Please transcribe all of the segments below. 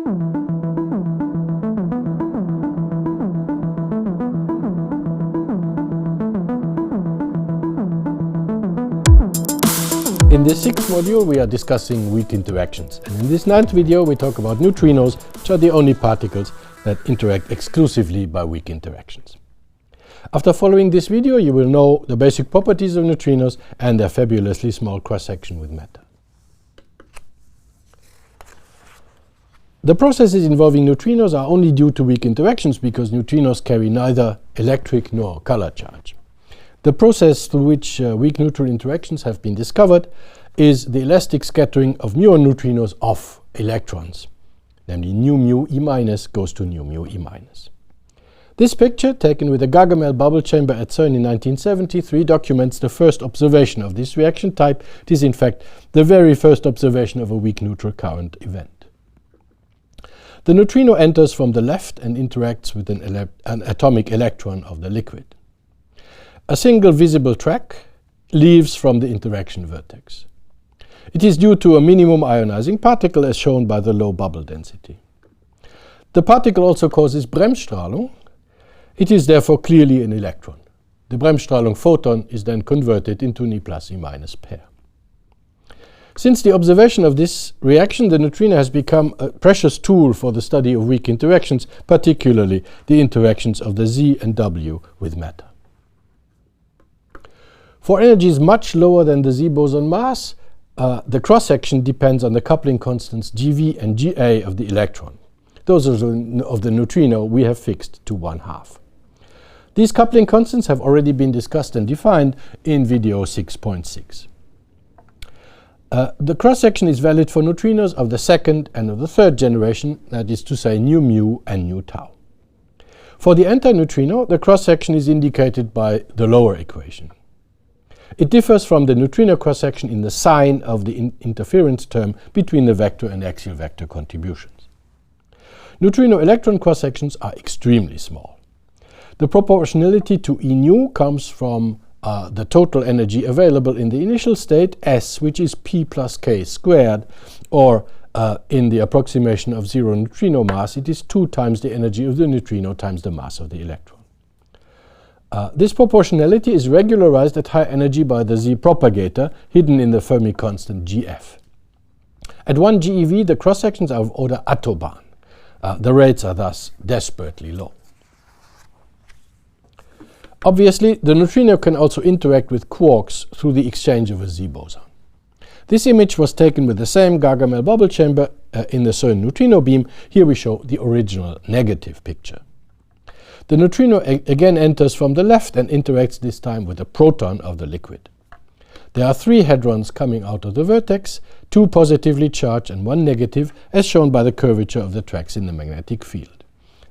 In this sixth module, we are discussing weak interactions. And in this ninth video, we talk about neutrinos, which are the only particles that interact exclusively by weak interactions. After following this video, you will know the basic properties of neutrinos and their fabulously small cross-section with matter. The processes involving neutrinos are only due to weak interactions because neutrinos carry neither electric nor color charge. The process through which weak neutral interactions have been discovered is the elastic scattering of muon neutrinos of electrons, namely nu mu E minus goes to nu mu E minus. This picture, taken with a Gargamel bubble chamber at CERN in 1973, documents the first observation of this reaction type. It is in fact the very first observation of a weak neutral current event. The neutrino enters from the left and interacts with an atomic electron of the liquid. A single visible track leaves from the interaction vertex. It is due to a minimum ionizing particle as shown by the low bubble density. The particle also causes Bremsstrahlung. It is therefore clearly an electron. The Bremsstrahlung photon is then converted into an E plus E minus pair. Since the observation of this reaction, the neutrino has become a precious tool for the study of weak interactions, particularly the interactions of the Z and W with matter. For energies much lower than the Z boson mass, the cross-section depends on the coupling constants GV and GA of the electron. Those of the neutrino we have fixed to 1/2. These coupling constants have already been discussed and defined in video 6.6. The cross-section is valid for neutrinos of the second and of the third generation, that is to say nu mu and nu tau. For the antineutrino, the cross-section is indicated by the lower equation. It differs from the neutrino cross-section in the sign of the interference term between the vector and axial vector contributions. Neutrino electron cross-sections are extremely small. The proportionality to E nu comes from the total energy available in the initial state, S, which is P plus K squared, or in the approximation of zero neutrino mass, it is 2 times the energy of the neutrino times the mass of the electron. This proportionality is regularized at high energy by the Z propagator, hidden in the Fermi constant Gf. At 1 GeV, the cross-sections are of order Autobahn. The rates are thus desperately low. Obviously, the neutrino can also interact with quarks through the exchange of a Z boson. This image was taken with the same Gargamel bubble chamber in the CERN neutrino beam. Here we show the original negative picture. The neutrino again enters from the left and interacts this time with a proton of the liquid. There are 3 hadrons coming out of the vertex, 2 positively charged and 1 negative, as shown by the curvature of the tracks in the magnetic field.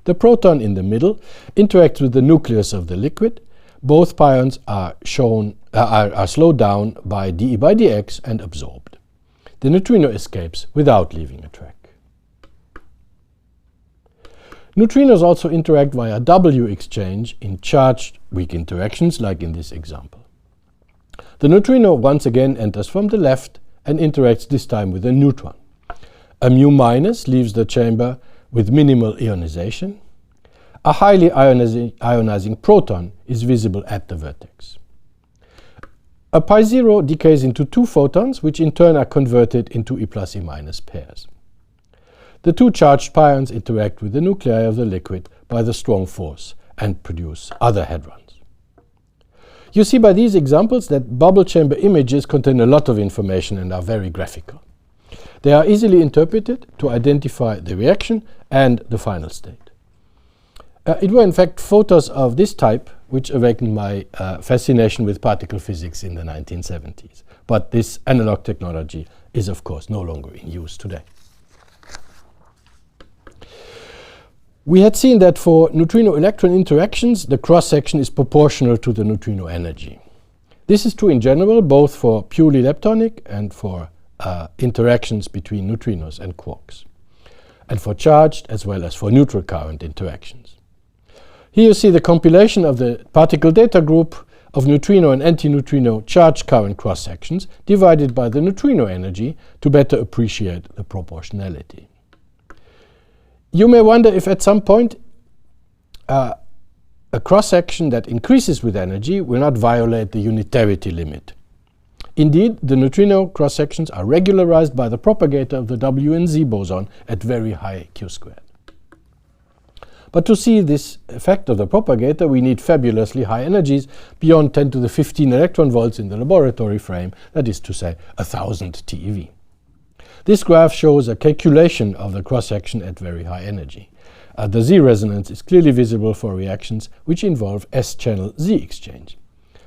The proton in the middle interacts with the nucleus of the liquid. Both pions are slowed down by dE by dx and absorbed. The neutrino escapes without leaving a track. Neutrinos also interact via W exchange in charged weak interactions, like in this example. The neutrino once again enters from the left and interacts this time with a neutron. A mu minus leaves the chamber with minimal ionization. A highly ionizing proton is visible at the vertex. A pi zero decays into 2 photons, which in turn are converted into E plus E minus pairs. The 2 charged pions interact with the nuclei of the liquid by the strong force and produce other hadrons. You see by these examples that bubble chamber images contain a lot of information and are very graphical. They are easily interpreted to identify the reaction and the final state. It were in fact photos of this type which awakened my fascination with particle physics in the 1970s. But this analog technology is of course no longer in use today. We had seen that for neutrino-electron interactions, the cross-section is proportional to the neutrino energy. This is true in general, both for purely leptonic and for interactions between neutrinos and quarks, and for charged as well as for neutral current interactions. Here you see the compilation of the particle data group of neutrino and antineutrino charged current cross-sections divided by the neutrino energy to better appreciate the proportionality. You may wonder if at some point a cross-section that increases with energy will not violate the unitarity limit. Indeed, the neutrino cross-sections are regularized by the propagator of the W and Z boson at very high Q squared. But to see this effect of the propagator, we need fabulously high energies beyond 10 to the 15 electron volts in the laboratory frame, that is to say 1000 TeV. This graph shows a calculation of the cross-section at very high energy. The Z resonance is clearly visible for reactions which involve S-channel Z exchange.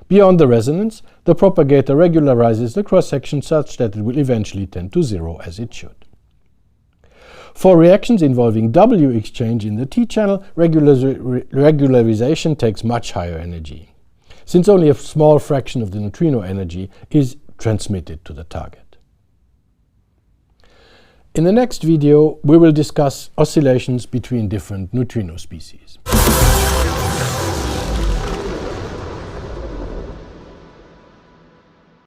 Beyond the resonance, the propagator regularizes the cross-section such that it will eventually tend to zero, as it should. For reactions involving W exchange in the T-channel, regularization takes much higher energy, since only a small fraction of the neutrino energy is transmitted to the target. In the next video, we will discuss oscillations between different neutrino species.